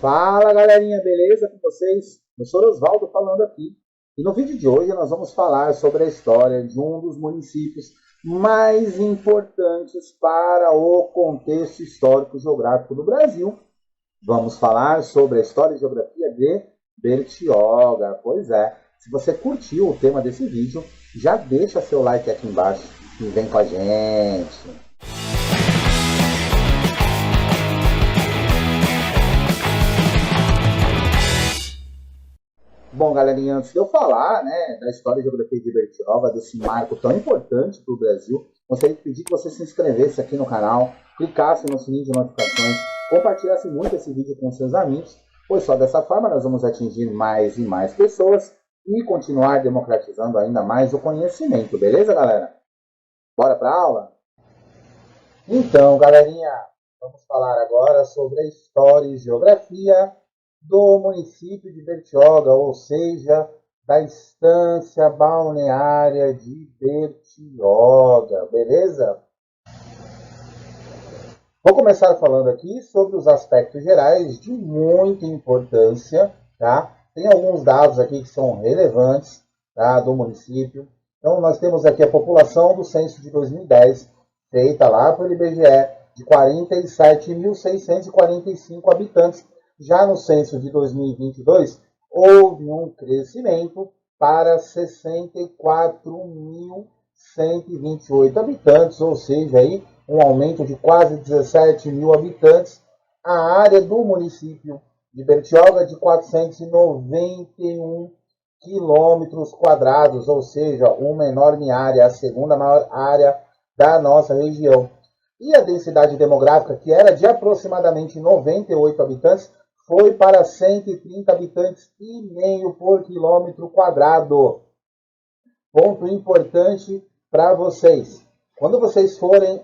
Fala galerinha, beleza com vocês? Eu sou Osvaldo falando aqui. E no vídeo de hoje nós vamos falar sobre a história de um dos municípios mais importantes para o contexto histórico geográfico do Brasil. Vamos falar sobre a história e geografia de Bertioga. Pois é, se você curtiu o tema desse vídeo, já deixa seu like aqui embaixo e vem com a gente. Bom, galerinha, antes de eu falar da história e geografia de Bertioga, desse marco tão importante para o Brasil, gostaria de pedir que você se inscrevesse aqui no canal, clicasse no sininho de notificações, compartilhasse muito esse vídeo com seus amigos, pois só dessa forma nós vamos atingir mais e mais pessoas e continuar democratizando ainda mais o conhecimento, beleza, galera? Bora para a aula? Então, galerinha, vamos falar agora sobre a história e geografia do município de Bertioga, ou seja, da estância balneária de Bertioga, beleza? Vou começar falando aqui sobre os aspectos gerais de muita importância, tá? Tem alguns dados aqui que são relevantes, tá, do município. Então, nós temos aqui a população do censo de 2010, feita lá pelo IBGE, de 47.645 habitantes. Já no censo de 2022, houve um crescimento para 64.128 habitantes, ou seja, aí, um aumento de quase 17 mil habitantes. A área do município de Bertioga é de 491 quilômetros quadrados, ou seja, uma enorme área, a segunda maior área da nossa região. E a densidade demográfica, que era de aproximadamente 98 habitantes, foi para 130 habitantes e meio por quilômetro quadrado. Ponto importante para vocês. Quando vocês forem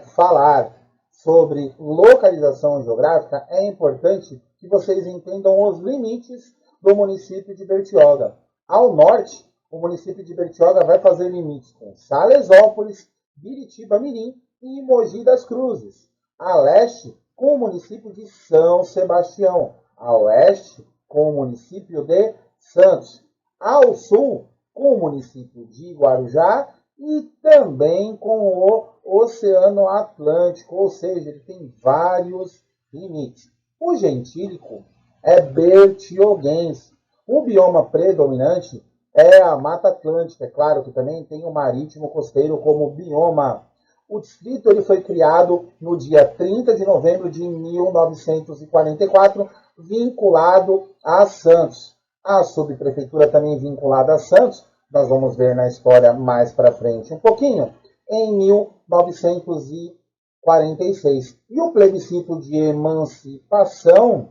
falar sobre localização geográfica, é importante que vocês entendam os limites do município de Bertioga. Ao norte, o município de Bertioga vai fazer limites com Salesópolis, Biritiba-Mirim e Mogi das Cruzes. A leste, com o município de São Sebastião, a oeste, com o município de Santos, ao sul, com o município de Guarujá e também com o Oceano Atlântico, ou seja, ele tem vários limites. O gentílico é bertioguense. O bioma predominante é a Mata Atlântica, é claro que também tem o marítimo costeiro como bioma. O distrito ele foi criado no dia 30 de novembro de 1944, vinculado a Santos. A subprefeitura também vinculada a Santos, nós vamos ver na história mais para frente um pouquinho, em 1946. E o plebiscito de emancipação,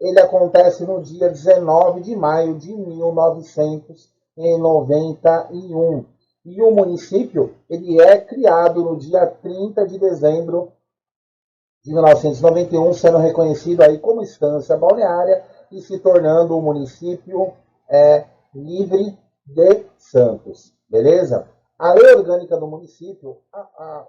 ele acontece no dia 19 de maio de 1991. E o município ele é criado no dia 30 de dezembro de 1991, sendo reconhecido aí como estância balneária e se tornando o município livre de Santos. Beleza? A lei orgânica do município,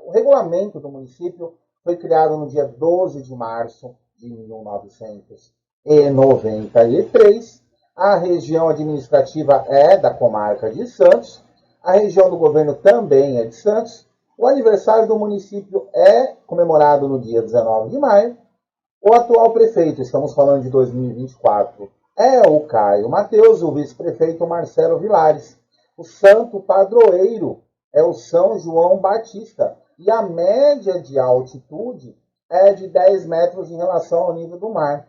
o regulamento do município foi criado no dia 12 de março de 1993. A região administrativa é da comarca de Santos. A região do governo também é de Santos. O aniversário do município é comemorado no dia 19 de maio. O atual prefeito, estamos falando de 2024, é o Caio Mateus, o vice-prefeito Marcelo Vilares. O santo padroeiro é o São João Batista. E a média de altitude é de 10 metros em relação ao nível do mar.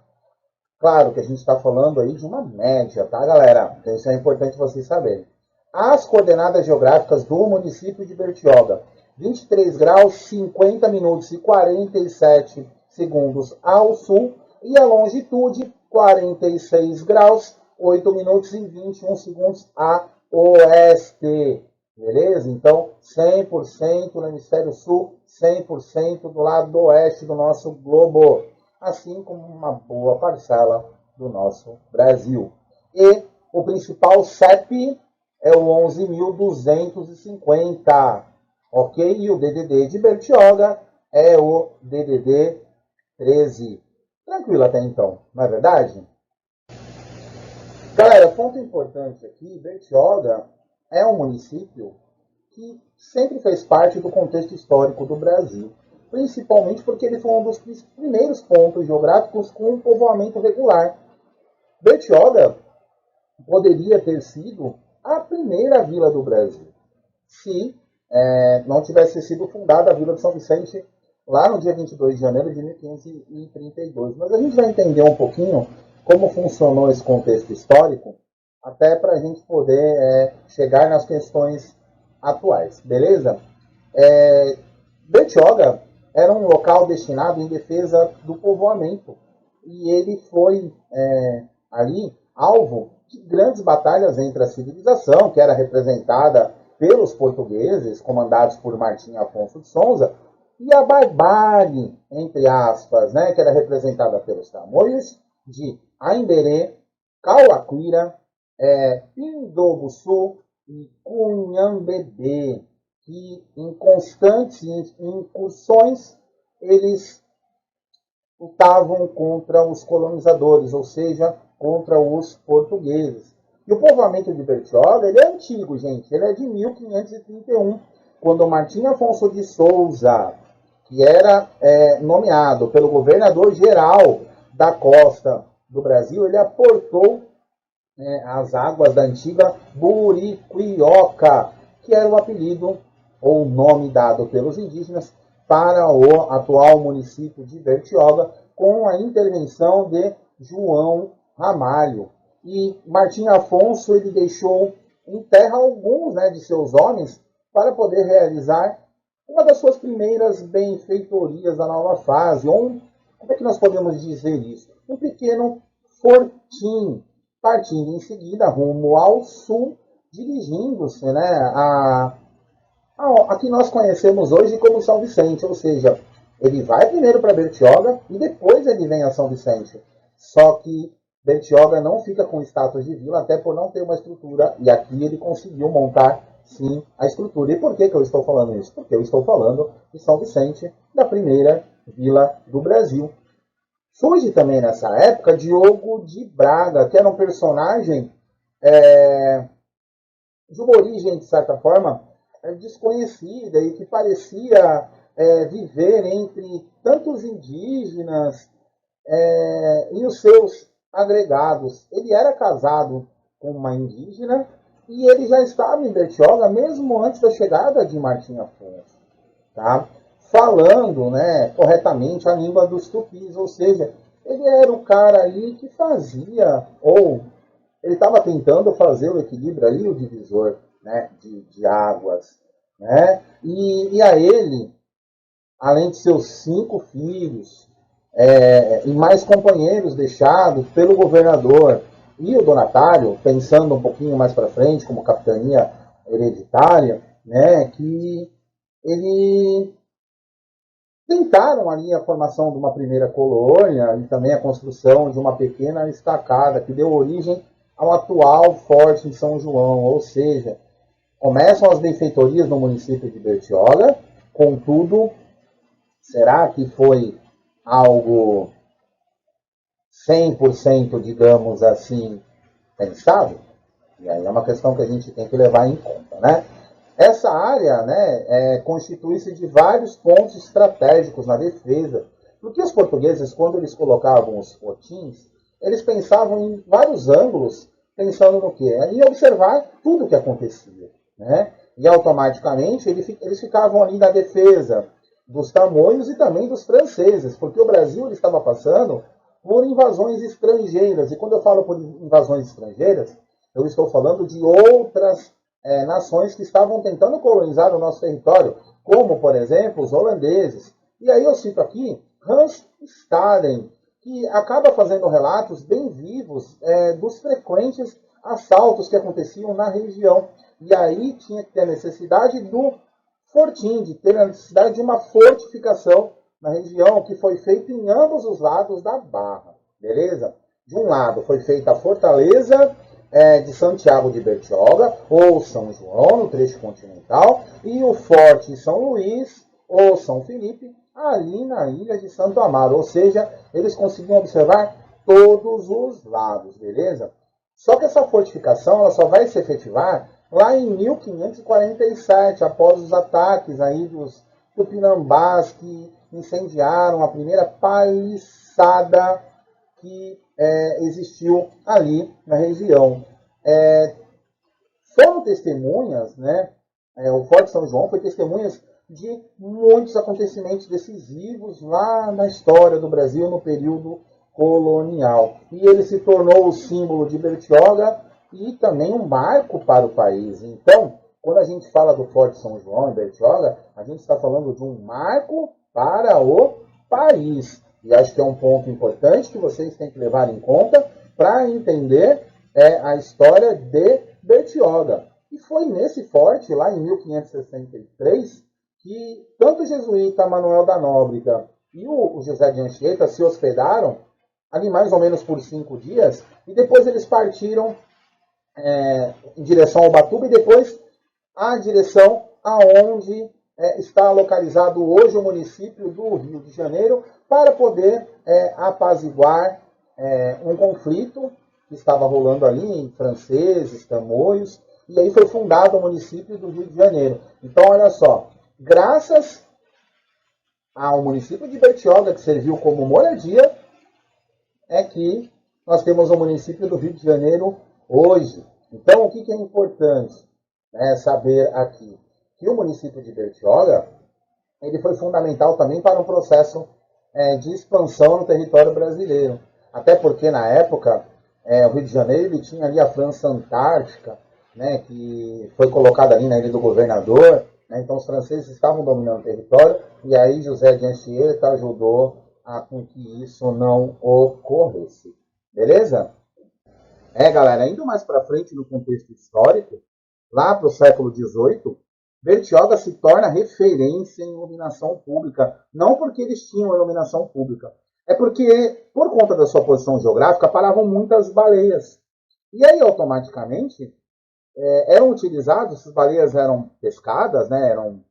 Claro que a gente está falando aí de uma média, tá, galera? Então isso é importante vocês saberem. As coordenadas geográficas do município de Bertioga: 23 graus, 50 minutos e 47 segundos ao sul, e a longitude 46 graus, 8 minutos e 21 segundos a oeste. Beleza? Então, 100% no hemisfério sul, 100% do lado oeste do nosso globo, assim como uma boa parcela do nosso Brasil. E o principal CEP é o 11.250, ok? E o DDD de Bertioga é o DDD 13. Tranquilo até então, não é verdade? Galera, ponto importante aqui, Bertioga é um município que sempre fez parte do contexto histórico do Brasil, principalmente porque ele foi um dos primeiros pontos geográficos com um povoamento regular. Bertioga poderia ter sido a primeira vila do Brasil, se não tivesse sido fundada a Vila de São Vicente lá no dia 22 de janeiro de 1532. Mas a gente vai entender um pouquinho como funcionou esse contexto histórico, até para a gente poder chegar nas questões atuais, beleza? Bertioga era um local destinado em defesa do povoamento, e ele foi ali alvo de grandes batalhas entre a civilização, que era representada pelos portugueses, comandados por Martim Afonso de Souza, e a barbárie, entre aspas, né, que era representada pelos tamoios de Aimberê, Cauaquira, Pindobuçu e Cunhambebê, que em constantes incursões eles lutavam contra os colonizadores, ou seja, contra os portugueses. E o povoamento de Bertioga, ele é antigo, gente. Ele é de 1531, quando Martim Afonso de Souza, que era nomeado pelo governador geral da costa do Brasil, ele aportou as águas da antiga Buriquioca, que era o apelido ou nome dado pelos indígenas para o atual município de Bertioga, com a intervenção de João Ramalho. E Martim Afonso ele deixou em terra alguns de seus homens para poder realizar uma das suas primeiras benfeitorias da nova fase. Como é que nós podemos dizer isso? Um pequeno fortim, partindo em seguida rumo ao sul, dirigindo-se a que nós conhecemos hoje como São Vicente, ou seja, ele vai primeiro para Bertioga e depois ele vem a São Vicente. Só que Bertioga não fica com status de vila, até por não ter uma estrutura, e aqui ele conseguiu montar, sim, a estrutura. E por que eu estou falando isso? Porque eu estou falando de São Vicente, da primeira vila do Brasil. Surge também nessa época Diogo de Braga, que era um personagem de uma origem, de certa forma, desconhecida e que parecia viver entre tantos indígenas e os seus agregados. Ele era casado com uma indígena e ele já estava em Bertioga mesmo antes da chegada de Martim Afonso, tá? Falando corretamente a língua dos tupis, ou seja, ele era o cara ali que fazia, ou ele estava tentando fazer o equilíbrio ali, o divisor de águas. E a ele, além de seus 5 filhos, e mais companheiros deixados pelo governador e o donatário, pensando um pouquinho mais para frente, como capitania hereditária, que ele tentaram ali a formação de uma primeira colônia e também a construção de uma pequena estacada que deu origem ao atual Forte em São João, ou seja, começam as benfeitorias no município de Bertioga, contudo, será que foi algo 100%, digamos assim, pensado? E aí é uma questão que a gente tem que levar em conta, Essa área constitui-se de vários pontos estratégicos na defesa, porque os portugueses, quando eles colocavam os fortins, eles pensavam em vários ângulos, pensando no quê? Em observar tudo o que acontecia. E automaticamente eles ficavam ali na defesa dos tamoios e também dos franceses, porque o Brasil ele estava passando por invasões estrangeiras. E quando eu falo por invasões estrangeiras, eu estou falando de outras nações que estavam tentando colonizar o nosso território, como, por exemplo, os holandeses. E aí eu cito aqui Hans Staden, que acaba fazendo relatos bem vivos dos frequentes assaltos que aconteciam na região. E aí tinha que ter a necessidade do fortim, de ter a necessidade de uma fortificação na região, que foi feito em ambos os lados da barra, beleza? De um lado foi feita a fortaleza de Santiago de Bertioga, ou São João, no trecho continental, e o Forte São Luís, ou São Felipe, ali na ilha de Santo Amaro, ou seja, eles conseguiam observar todos os lados, beleza? Só que essa fortificação ela só vai se efetivar lá em 1547, após os ataques aí dos tupinambás que incendiaram a primeira paliçada que existiu ali na região. Foram testemunhas, né? O Forte São João foi testemunhas de muitos acontecimentos decisivos lá na história do Brasil no período colonial. E ele se tornou o símbolo de Bertioga e também um marco para o país. Então, quando a gente fala do Forte São João em Bertioga, a gente está falando de um marco para o país. E acho que é um ponto importante que vocês têm que levar em conta para entender a história de Bertioga. E foi nesse forte, lá em 1563, que tanto o jesuíta Manuel da Nóbrega e o José de Anchieta se hospedaram ali mais ou menos por 5 dias, e depois eles partiram em direção ao Ubatuba e depois a direção aonde está localizado hoje o município do Rio de Janeiro, para poder apaziguar um conflito que estava rolando ali em franceses, tamoios, e aí foi fundado o município do Rio de Janeiro. Então, olha só, graças ao município de Bertioga, que serviu como moradia, é que nós temos o município do Rio de Janeiro hoje. Então, o que é importante saber aqui? Que o município de Bertioga ele foi fundamental também para um processo de expansão no território brasileiro. Até porque, na época, o Rio de Janeiro ele tinha ali a França Antártica, né, que foi colocada ali na Ilha do Governador, né, então os franceses estavam dominando o território, e aí José de Anchieta ajudou a com que isso não ocorresse. Beleza? Galera, indo mais para frente no contexto histórico, lá para o século XVIII, Bertioga se torna referência em iluminação pública, não porque eles tinham iluminação pública, é porque, por conta da sua posição geográfica, paravam muitas baleias. E aí, automaticamente, eram utilizados, essas baleias eram pescadas, né, eram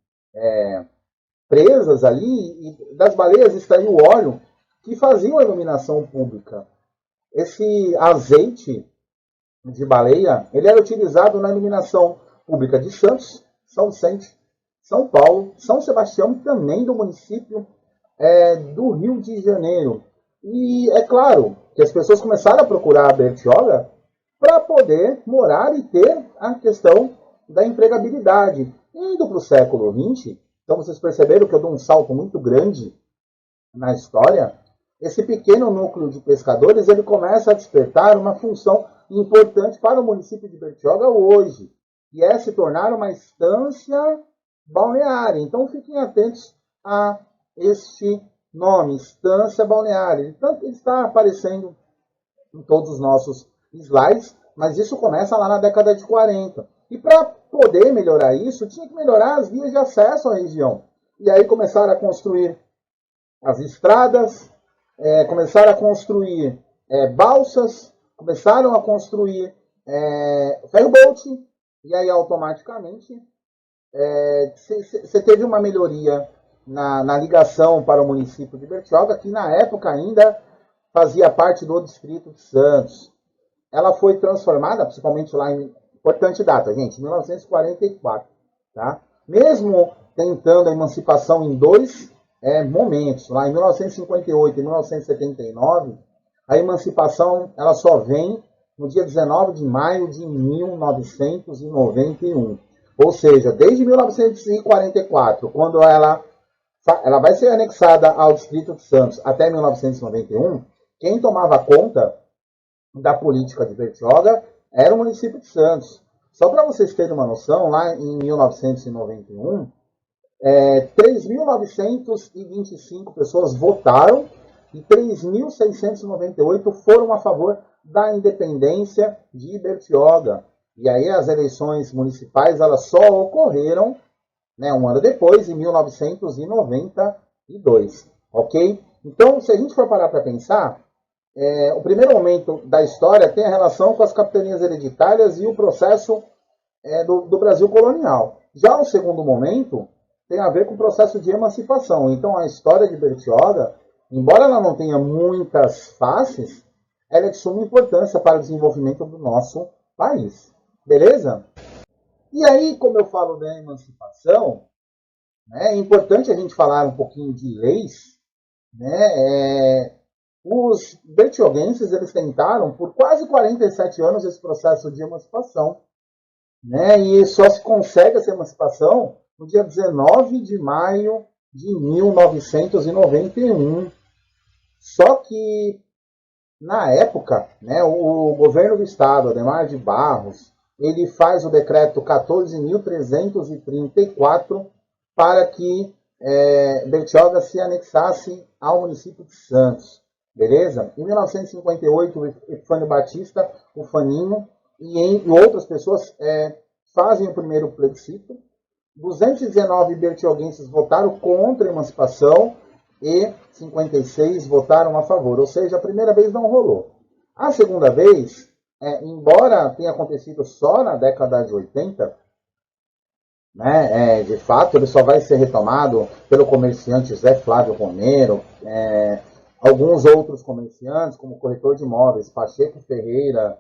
presas ali, e das baleias extraía o óleo que fazia a iluminação pública. Esse azeite de baleia, ele era utilizado na iluminação pública de Santos, São Vicente, São Paulo, São Sebastião e também do município do Rio de Janeiro. E é claro que as pessoas começaram a procurar a Bertioga para poder morar e ter a questão da empregabilidade. Indo para o século XX, então vocês perceberam que eu dou um salto muito grande na história, esse pequeno núcleo de pescadores ele começa a despertar uma função importante para o município de Bertioga hoje, que é se tornar uma estância balneária. Então fiquem atentos a este nome, estância balneária. Ele está aparecendo em todos os nossos slides, mas isso começa lá na década de 40. E para poder melhorar isso, tinha que melhorar as vias de acesso à região. E aí começaram a construir as estradas, começaram a construir balsas, começaram a construir ferryboat, e aí automaticamente você teve uma melhoria na ligação para o município de Bertioga, que na época ainda fazia parte do distrito de Santos. Ela foi transformada, principalmente lá em... Importante data, gente, 1944. Tá? Mesmo tentando a emancipação em dois momentos, lá em 1958 e 1979, a emancipação ela só vem no dia 19 de maio de 1991. Ou seja, desde 1944, quando ela vai ser anexada ao Distrito de Santos até 1991, quem tomava conta da política de Bertioga era o município de Santos. Só para vocês terem uma noção, lá em 1991, 3.925 pessoas votaram e 3.698 foram a favor da independência de Bertioga. E aí as eleições municipais elas só ocorreram um ano depois, em 1992. Ok? Então, se a gente for parar para pensar, o primeiro momento da história tem a relação com as capitanias hereditárias e o processo do Brasil colonial. Já o segundo momento tem a ver com o processo de emancipação. Então, a história de Bertioga, embora ela não tenha muitas faces, ela é de suma importância para o desenvolvimento do nosso país. Beleza? E aí, como eu falo da emancipação, né, é importante a gente falar um pouquinho de leis. Né? Os bertioguenses eles tentaram por quase 47 anos esse processo de emancipação. Né? E só se consegue essa emancipação no dia 19 de maio de 1991. Só que, na época, né, o governo do estado, Adhemar de Barros, ele faz o decreto 14.334 para que Bertioga se anexasse ao município de Santos. Beleza? Em 1958, Epifânio Batista, o Faninho, e outras pessoas fazem o primeiro plebiscito. 219 bertioguenses votaram contra a emancipação e 56 votaram a favor. Ou seja, a primeira vez não rolou. A segunda vez, embora tenha acontecido só na década de 80, né, de fato, ele só vai ser retomado pelo comerciante Zé Flávio Romero, alguns outros comerciantes, como o corretor de imóveis Pacheco Ferreira,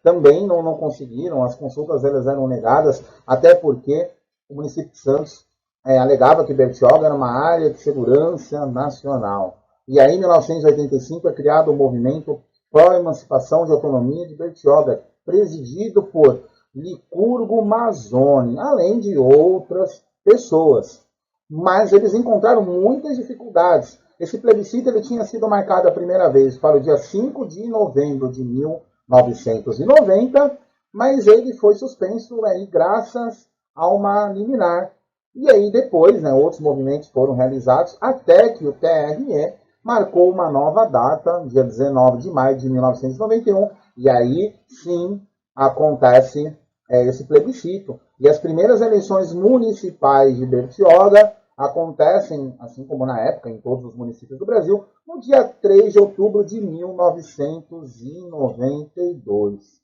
também não conseguiram, as consultas elas eram negadas, até porque o município de Santos alegava que Bertioga era uma área de segurança nacional. E aí, em 1985, é criado o movimento Pró-Emancipação de Autonomia de Bertioga, presidido por Licurgo Mazzoni, além de outras pessoas. Mas eles encontraram muitas dificuldades. Esse plebiscito ele tinha sido marcado a primeira vez para o dia 5 de novembro de 1990, mas ele foi suspenso aí, graças a uma liminar. E aí depois, né, outros movimentos foram realizados, até que o TRE marcou uma nova data, dia 19 de maio de 1991, e aí sim acontece esse plebiscito. E as primeiras eleições municipais de Bertioga acontecem, assim como na época, em todos os municípios do Brasil, no dia 3 de outubro de 1992.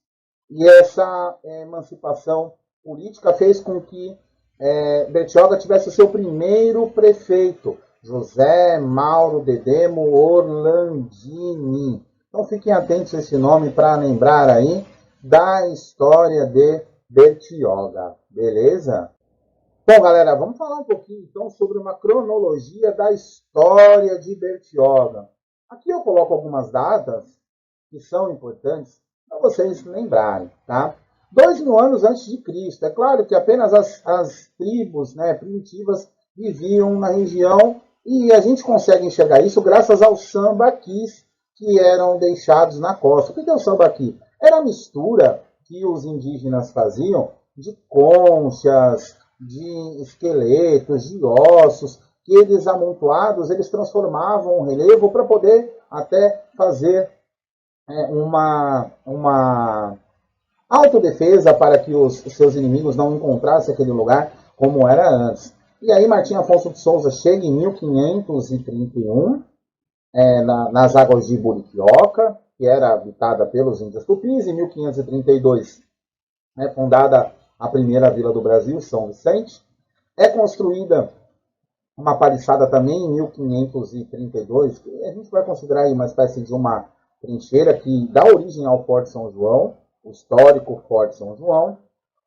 E essa emancipação política fez com que Bertioga tivesse o seu primeiro prefeito, José Mauro Dedemo Orlandini. Então fiquem atentos a esse nome para lembrar aí da história de Bertioga, beleza? Bom, galera, vamos falar um pouquinho então sobre uma cronologia da história de Bertioga. Aqui eu coloco algumas datas que são importantes para vocês lembrarem, tá? 2000 anos antes de Cristo. É claro que apenas as tribos, né, primitivas viviam na região e a gente consegue enxergar isso graças aos sambaquis que eram deixados na costa. O que é o sambaqui? Era a mistura que os indígenas faziam de conchas, de esqueletos, de ossos, que eles amontoados, eles transformavam o relevo para poder até fazer uma autodefesa para que os seus inimigos não encontrassem aquele lugar como era antes. E aí Martim Afonso de Souza chega em 1531, nas águas de Buricioca, que era habitada pelos índios tupis. Em 1532, fundada a primeira vila do Brasil, São Vicente. É construída uma paliçada também em 1532, que a gente vai considerar aí uma espécie de uma trincheira que dá origem ao Forte São João, o histórico Forte São João.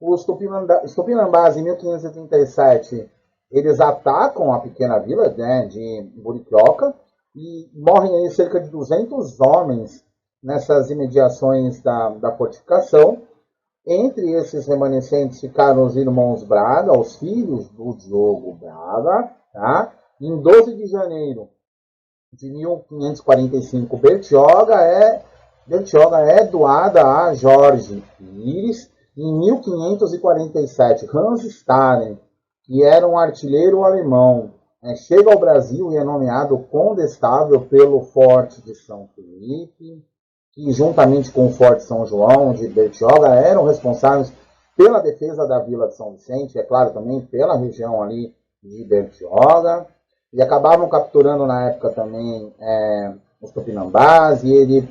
Os Tupinambás, em 1537, eles atacam a pequena vila, né, de Buricioca, e morrem aí cerca de 200 homens nessas imediações da fortificação. Entre esses remanescentes ficaram os irmãos Braga, os filhos do Diogo Braga. Tá? Em 12 de janeiro de 1545, Bertioga é doada a Jorge Pires. Em 1547, Hans Staden, que era um artilheiro alemão, chega ao Brasil e é nomeado condestável pelo Forte de São Felipe, que juntamente com o Forte São João de Bertioga eram responsáveis pela defesa da Vila de São Vicente, é claro, também pela região ali de Bertioga, e acabavam capturando na época também os Tupinambás, e ele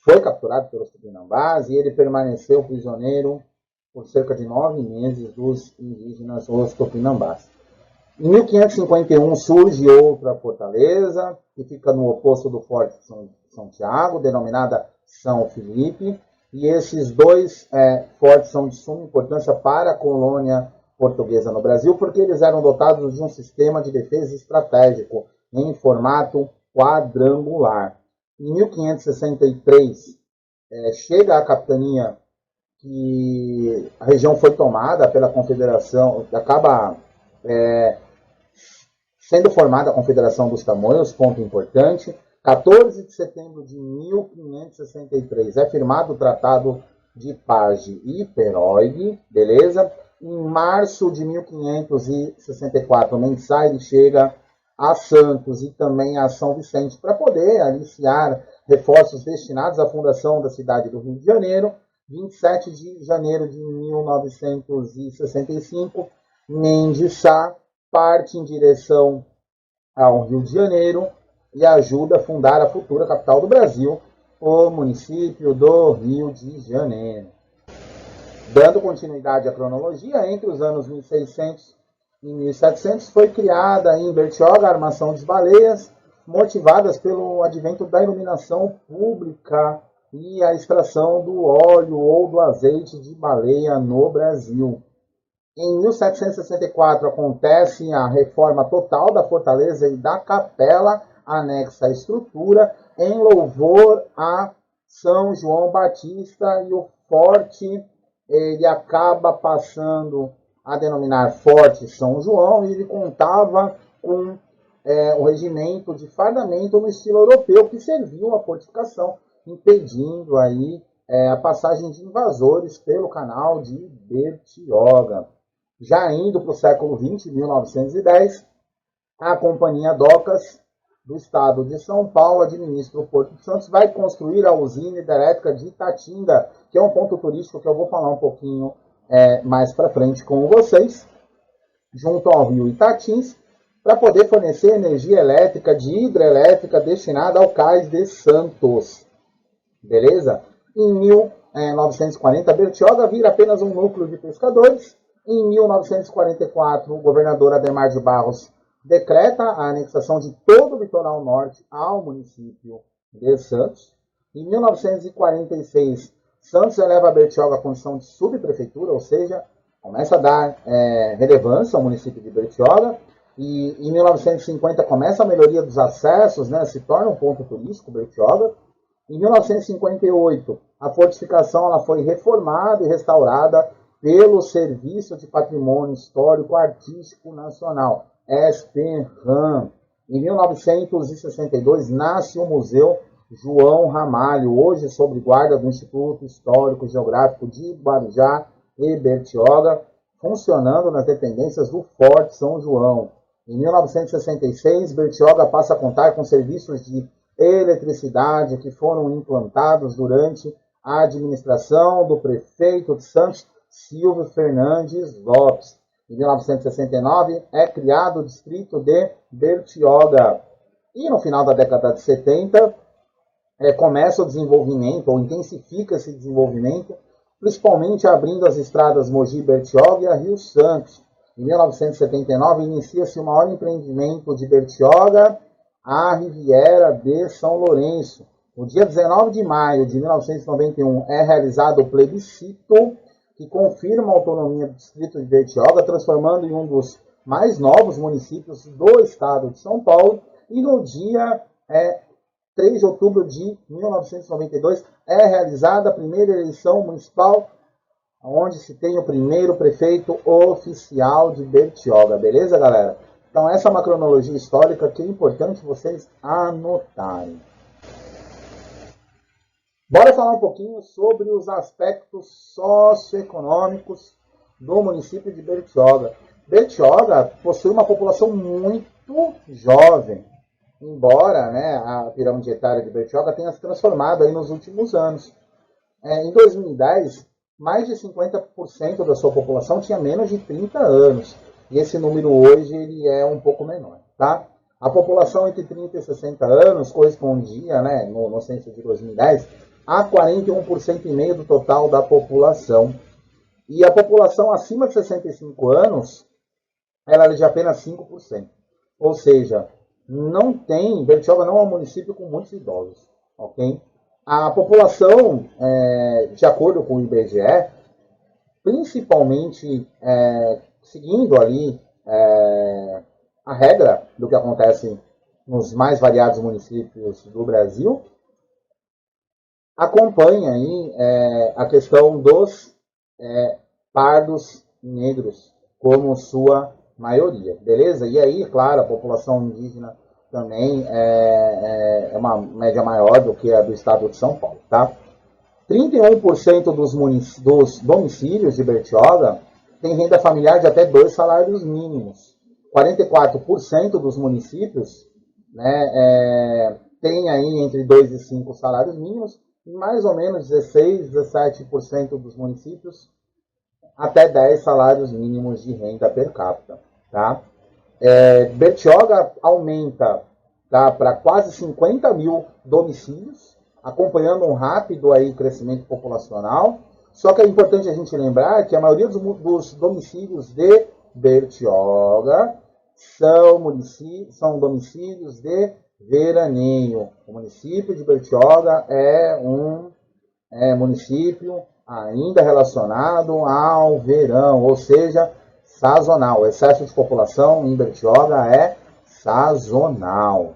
foi capturado pelos Tupinambás, e ele permaneceu prisioneiro por cerca de 9 meses dos indígenas os tupinambás. Em 1551 surge outra fortaleza, que fica no oposto do Forte São Tiago, denominada São Felipe, e esses dois fortes são de suma importância para a colônia portuguesa no Brasil, porque eles eram dotados de um sistema de defesa estratégico em formato quadrangular. Em 1563, chega a capitania que a região foi tomada pela Confederação, acaba sendo formada a Confederação dos Tamoios, ponto importante. 14 de setembro de 1563 é firmado o Tratado de Paz e Peroide, beleza? Em março de 1564, Mensaire chega a Santos e também a São Vicente para poder aliciar reforços destinados à fundação da cidade do Rio de Janeiro. 27 de janeiro de 1965, Mendes Sá parte em direção ao Rio de Janeiro e ajuda a fundar a futura capital do Brasil, o município do Rio de Janeiro. Dando continuidade à cronologia, entre os anos 1600 e 1700 foi criada em Bertioga a armação de baleias, motivadas pelo advento da iluminação pública e a extração do óleo ou do azeite de baleia no Brasil. Em 1764 acontece a reforma total da fortaleza e da capela anexa à estrutura em louvor a São João Batista, e o forte ele acaba passando a denominar Forte São João, e ele contava com o regimento de fardamento no estilo europeu que serviu à fortificação, impedindo aí a passagem de invasores pelo canal de Bertioga. Já indo para o século XX, 1910, a Companhia Docas do Estado de São Paulo administra o Porto de Santos, vai construir a usina hidrelétrica de Itatinga, que é um ponto turístico que eu vou falar um pouquinho mais para frente com vocês, junto ao rio Itatins, para poder fornecer energia elétrica de hidrelétrica destinada ao Cais de Santos. Beleza? Em 1940, Bertioga vira apenas um núcleo de pescadores. Em 1944, o governador Adhemar de Barros decreta a anexação de todo o litoral norte ao município de Santos. Em 1946, Santos eleva a Bertioga à condição de subprefeitura, ou seja, começa a dar relevância ao município de Bertioga. E em 1950 começa a melhoria dos acessos, né, se torna um ponto turístico Bertioga. Em 1958, a fortificação ela foi reformada e restaurada pelo Serviço de Patrimônio Histórico Artístico Nacional, SPRAM. Em 1962, nasce o Museu João Ramalho, hoje sob guarda do Instituto Histórico Geográfico de Guarujá e Bertioga, funcionando nas dependências do Forte São João. Em 1966, Bertioga passa a contar com serviços de eletricidade que foram implantados durante a administração do prefeito de Santos, Silvio Fernandes Lopes. Em 1969, é criado o distrito de Bertioga. E no final da década de 70, começa o desenvolvimento, ou intensifica esse desenvolvimento, principalmente abrindo as estradas Mogi-Bertioga e a Rio Santos. Em 1979, inicia-se o maior empreendimento de Bertioga, a Riviera de São Lourenço. No dia 19 de maio de 1991, é realizado o plebiscito que confirma a autonomia do distrito de Bertioga, transformando em um dos mais novos municípios do estado de São Paulo. E no dia 3 de outubro de 1992, é realizada a primeira eleição municipal, onde se tem o primeiro prefeito oficial de Bertioga. Beleza, galera? Então, essa é uma cronologia histórica que é importante vocês anotarem. Bora falar um pouquinho sobre os aspectos socioeconômicos do município de Bertioga. Bertioga possui uma população muito jovem, embora a pirâmide etária de Bertioga tenha se transformado aí nos últimos anos. Em 2010, mais de 50% da sua população tinha menos de 30 anos. E esse número hoje ele é um pouco menor, tá? A população entre 30 e 60 anos correspondia, no censo de 2010, a 41,5% do total da população. E a população acima de 65 anos, ela é de apenas 5%. Ou seja, Bertioga não é um município com muitos idosos, ok? A população, de acordo com o IBGE, principalmente seguindo ali a regra do que acontece nos mais variados municípios do Brasil, acompanha aí a questão dos pardos negros como sua maioria, beleza? E aí, claro, a população indígena também é uma média maior do que a do estado de São Paulo, tá? 31% dos domicílios de Bertioga tem renda familiar de até 2 salários mínimos. 44% dos municípios, né, tem aí entre 2 e 5 salários mínimos, e mais ou menos 16, 17% dos municípios até 10 salários mínimos de renda per capita. Tá? Bertioga aumenta, tá, para quase 50 mil domicílios, acompanhando um rápido aí crescimento populacional. Só que é importante a gente lembrar que a maioria dos domicílios de Bertioga são domicílios de veraneio. O município de Bertioga é um município ainda relacionado ao verão, ou seja, sazonal. O excesso de população em Bertioga é sazonal.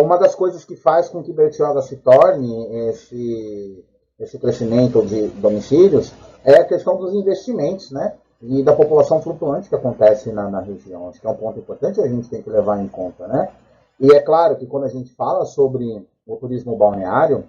Uma das coisas que faz com que Bertioga se torne esse crescimento de domicílios é a questão dos investimentos, né? E da população flutuante que acontece na região. Acho que é um ponto importante que a gente tem que levar em conta, né? E é claro que quando a gente fala sobre o turismo balneário,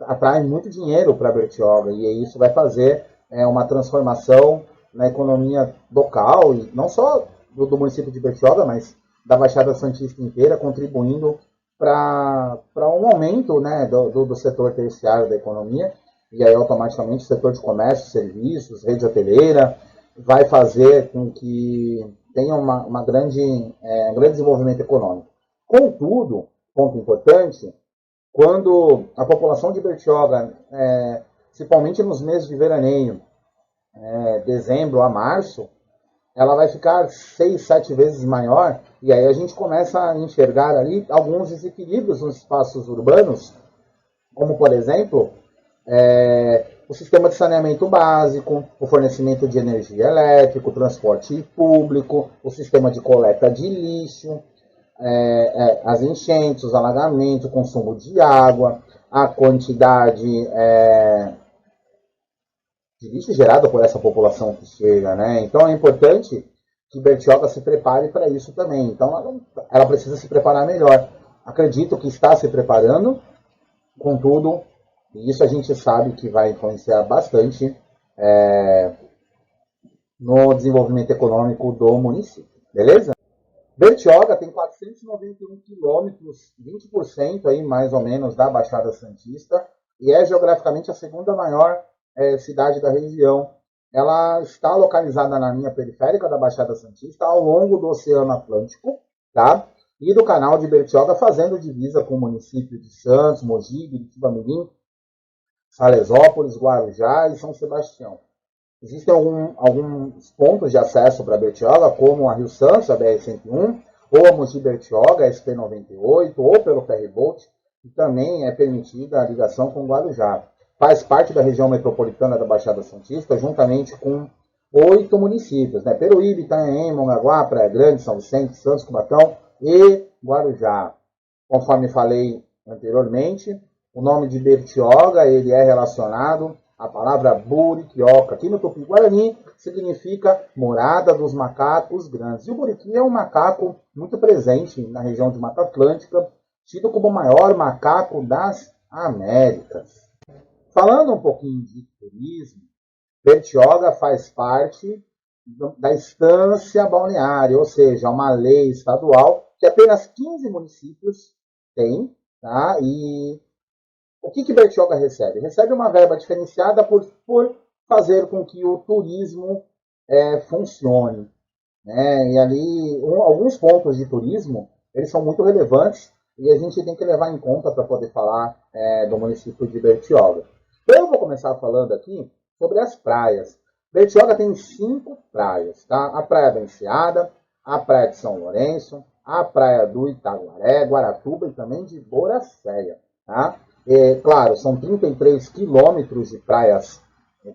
atrai muito dinheiro para Bertioga e isso vai fazer uma transformação na economia local, e não só do município de Bertioga, mas da Baixada Santista inteira, contribuindo para um aumento, né, do setor terciário da economia, e aí automaticamente o setor de comércio, serviços, rede hoteleira, vai fazer com que tenha um grande desenvolvimento econômico. Contudo, ponto importante, quando a população de Bertioga, principalmente nos meses de veraneio, dezembro a março, ela vai ficar 6, 7 vezes maior, e aí a gente começa a enxergar ali alguns desequilíbrios nos espaços urbanos, como, por exemplo, o sistema de saneamento básico, o fornecimento de energia elétrica, o transporte público, o sistema de coleta de lixo, as enchentes, os alagamentos, o consumo de água, a quantidade de lixo gerado por essa população que chega, né? Então é importante que Bertioga se prepare para isso também. Então ela precisa se preparar melhor. Acredito que está se preparando, contudo, isso a gente sabe que vai influenciar bastante no desenvolvimento econômico do município. Beleza? Bertioga tem 491 quilômetros, 20% aí mais ou menos da Baixada Santista, e é geograficamente a segunda maior cidade da região. Ela está localizada na linha periférica da Baixada Santista, ao longo do Oceano Atlântico, tá? E do canal de Bertioga, fazendo divisa com o município de Santos, Mogi, Biritiba-Mirim, Salesópolis, Guarujá e São Sebastião. Existem alguns pontos de acesso para Bertioga, como a Rio Santos, a BR-101, ou a Mogi Bertioga, a SP-98, ou pelo ferryboat, e também é permitida a ligação com Guarujá. Faz parte da região metropolitana da Baixada Santista, juntamente com 8 municípios, né? Peruíbe, Itanhaém, Mongaguá, Praia Grande, São Vicente, Santos, Cubatão e Guarujá. Conforme falei anteriormente, o nome de Bertioga ele é relacionado à palavra buriquioca, que no Tupi-Guarani significa morada dos macacos grandes. E o buriqui é um macaco muito presente na região de Mata Atlântica, tido como o maior macaco das Américas. Falando um pouquinho de turismo, Bertioga faz parte da estância balneária, ou seja, uma lei estadual que apenas 15 municípios têm, tá? E o que Bertioga recebe? Recebe uma verba diferenciada por fazer com que o turismo funcione, né? E ali, alguns pontos de turismo, eles são muito relevantes e a gente tem que levar em conta para poder falar do município de Bertioga. Então eu vou começar falando aqui sobre as praias. Bertioga tem 5 praias, tá? A Praia da Enseada, a Praia de São Lourenço, a Praia do Itaguaré, Guaratuba e também de Boracéia, tá? Claro, são 33 quilômetros de praias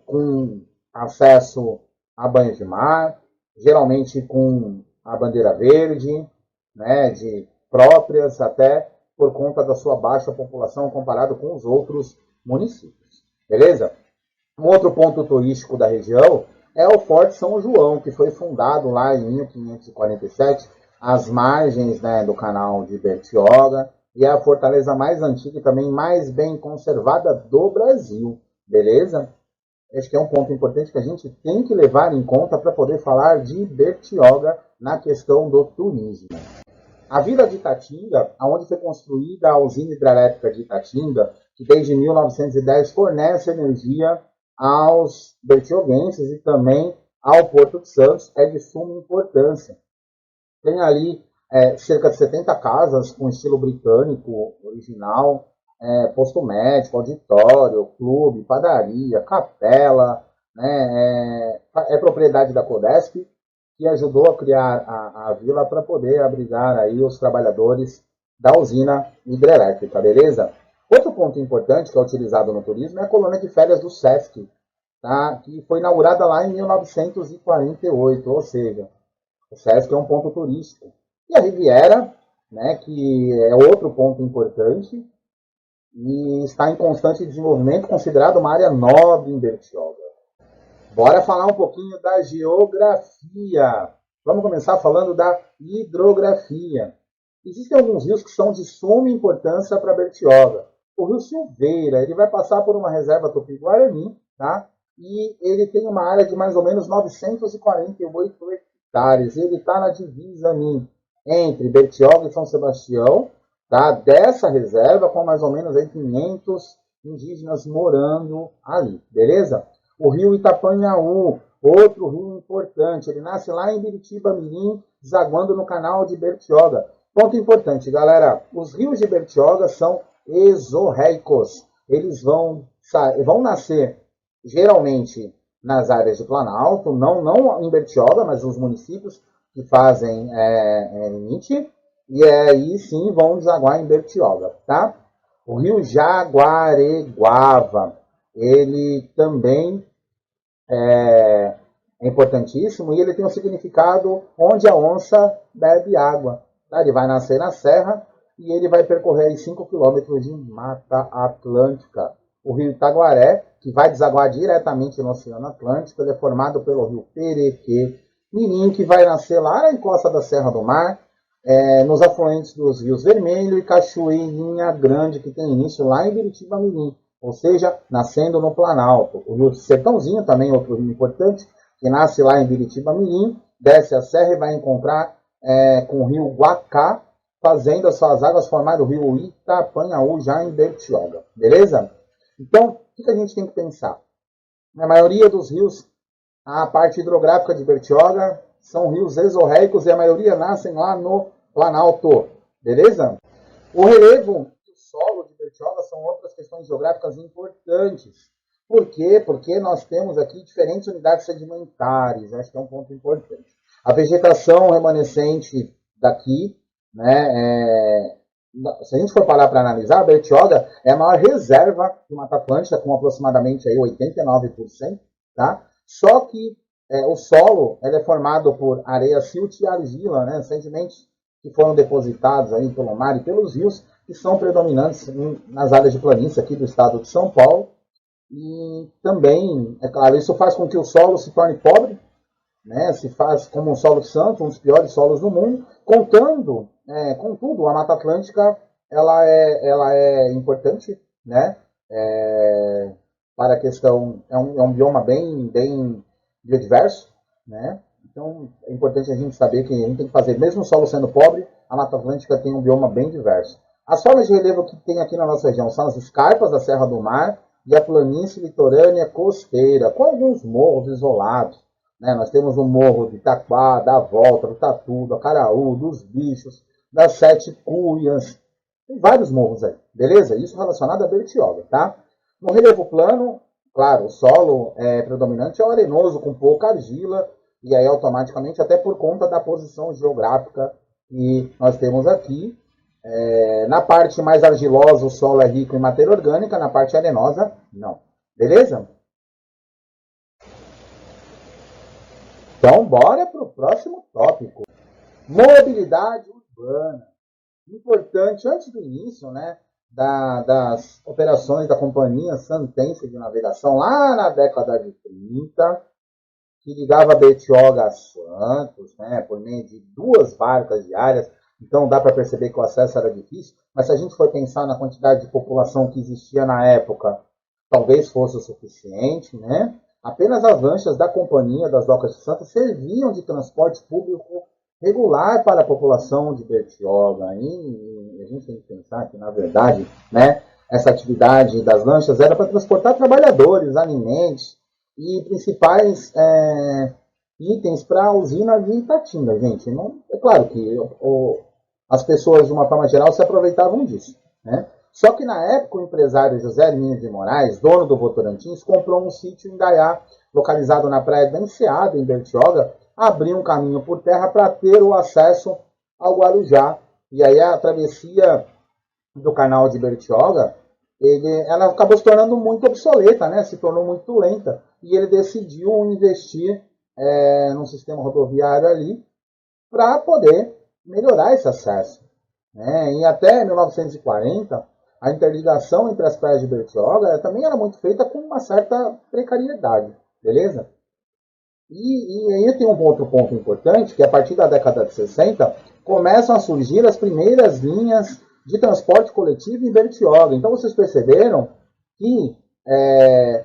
com acesso a banho de mar, geralmente com a bandeira verde, né, de próprias, até por conta da sua baixa população comparado com os outros municípios. Beleza? Um outro ponto turístico da região é o Forte São João, que foi fundado lá em 1547, às margens, né, do canal de Bertioga, e é a fortaleza mais antiga e também mais bem conservada do Brasil. Beleza? Acho que é um ponto importante que a gente tem que levar em conta para poder falar de Bertioga na questão do turismo. A vila de Itatinga, onde foi construída a usina hidrelétrica de Itatinga, que desde 1910 fornece energia aos bertioguenses e também ao Porto de Santos, é de suma importância. Tem ali cerca de 70 casas com estilo britânico original, posto médico, auditório, clube, padaria, capela, né, é propriedade da Codesp, que ajudou a criar a vila para poder abrigar aí os trabalhadores da usina hidrelétrica, beleza? Outro ponto importante que é utilizado no turismo é a colônia de férias do Sesc, tá? Que foi inaugurada lá em 1948, ou seja, o Sesc é um ponto turístico. E a Riviera, né, que é outro ponto importante, e está em constante desenvolvimento, considerado uma área nobre em Bertioga. Bora falar um pouquinho da geografia. Vamos começar falando da hidrografia. Existem alguns rios que são de suma importância para Bertioga. O rio Silveira, ele vai passar por uma reserva Tupi-Guarani, tá? E ele tem uma área de mais ou menos 948 hectares. Ele está na divisa ali entre Bertioga e São Sebastião, tá? Dessa reserva, com mais ou menos aí 500 indígenas morando ali, beleza? O rio Itapanhaú, outro rio importante, ele nasce lá em Biritiba Mirim, desaguando no canal de Bertioga. Ponto importante, galera, os rios de Bertioga são exorreicos. Eles vão nascer geralmente nas áreas de Planalto, não em Bertioga, mas os municípios que fazem limite, e aí sim vão desaguar em Bertioga, tá? O rio Jaguareguava, ele também é importantíssimo e ele tem um significado onde a onça bebe água. Tá? Ele vai nascer na serra e ele vai percorrer 5 quilômetros de Mata Atlântica. O rio Itaguaré, que vai desaguar diretamente no Oceano Atlântico, ele é formado pelo rio Perequê Mirim, que vai nascer lá na encosta da Serra do Mar, nos afluentes dos rios Vermelho e Cachoeirinha Grande, que tem início lá em Biritiba Mirim, ou seja, nascendo no Planalto. O rio Sertãozinho, também outro rio importante, que nasce lá em Biritiba Mirim, desce a serra e vai encontrar com o rio Guacá, fazendo as suas águas formar o rio Itapanhaú, já em Bertioga. Beleza? Então, o que a gente tem que pensar? Na maioria dos rios, a parte hidrográfica de Bertioga são rios exorreicos e a maioria nascem lá no Planalto. Beleza? O relevo e o solo de Bertioga são outras questões geográficas importantes. Por quê? Porque nós temos aqui diferentes unidades sedimentares. Acho que é um ponto importante. A vegetação remanescente daqui, né, se a gente for parar para analisar, a Bertioga é a maior reserva de Mata Atlântica, com aproximadamente aí 89%, tá? Só que o solo é formado por areia, silt e argila, né, sedimentos que foram depositados aí pelo mar e pelos rios, que são predominantes nas áreas de planície aqui do estado de São Paulo. E também, é claro, isso faz com que o solo se torne pobre, né, se faz como um solo de santo, um dos piores solos do mundo. Contudo, a Mata Atlântica ela é importante, né, para a questão, é um bioma bem biodiverso, né? Então é importante a gente saber que a gente tem que fazer, mesmo o solo sendo pobre, a Mata Atlântica tem um bioma bem diverso. As formas de relevo que tem aqui na nossa região são as escarpas da Serra do Mar e a planície litorânea costeira, com alguns morros isolados. Né? Nós temos o morro de Itaquá, da Volta, do Tatu, do Acaraú, dos Bichos, das Sete Cuias, Tem vários morros aí, beleza? Isso relacionado a Bertioga, tá? No relevo plano, claro, o solo predominante é o arenoso, com pouca argila, e aí automaticamente, até por conta da posição geográfica que nós temos aqui, na parte mais argilosa, o solo é rico em matéria orgânica, na parte arenosa, não. Beleza? Então, bora para o próximo tópico. Mobilidade urbana. Importante, antes do início, né, das operações da Companhia Santense de Navegação, lá na década de 30, que ligava Betioga a Santos, né, por meio de 2 barcas diárias. Então dá para perceber que o acesso era difícil, mas se a gente for pensar na quantidade de população que existia na época, talvez fosse o suficiente, né? Apenas as lanchas da Companhia das Docas de Santos serviam de transporte público regular para a população de Bertioga. E a gente tem que pensar que, na verdade, né, essa atividade das lanchas era para transportar trabalhadores, alimentos e principais itens para a usina de Itatinga, gente. Não, é claro que as pessoas, de uma forma geral, se aproveitavam disso, né? Só que na época o empresário José Hermínio de Moraes, dono do Votorantins, comprou um sítio em Gaiá, localizado na praia da Enseada, em Bertioga, abriu um caminho por terra para ter o acesso ao Guarujá. E aí a travessia do canal de Bertioga, ela acabou se tornando muito obsoleta, né? Se tornou muito lenta. E ele decidiu investir num sistema rodoviário ali para poder melhorar esse acesso, né? E até 1940, a interligação entre as praias de Bertioga também era muito feita com uma certa precariedade, beleza? E aí tem um outro ponto importante, que a partir da década de 60, começam a surgir as primeiras linhas de transporte coletivo em Bertioga. Então vocês perceberam que é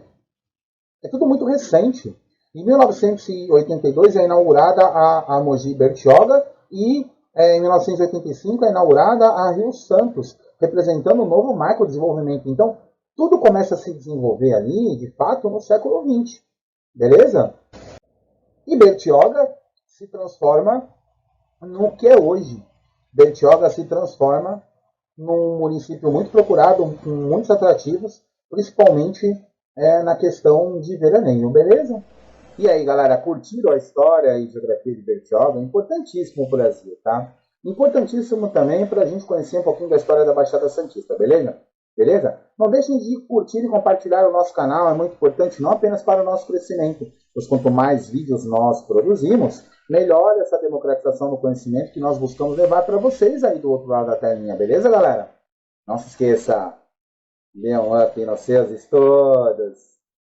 tudo muito recente. Em 1982 é inaugurada a Mogi Bertioga e em 1985 é inaugurada a Rio Santos, representando um novo marco de desenvolvimento. Então, tudo começa a se desenvolver ali, de fato, no século XX. Beleza? E Bertioga se transforma no que é hoje. Bertioga se transforma num município muito procurado, com muitos atrativos, principalmente na questão de veraneio, beleza? E aí, galera, curtiram a história e geografia de Bertioga? Importantíssimo para o Brasil, tá? Importantíssimo também para a gente conhecer um pouquinho da história da Baixada Santista, beleza? Beleza? Não deixem de curtir e compartilhar o nosso canal, é muito importante não apenas para o nosso crescimento, pois quanto mais vídeos nós produzimos, melhor essa democratização do conhecimento que nós buscamos levar para vocês aí do outro lado da telinha, beleza, galera? Não se esqueça, dê um up nos seus estudos!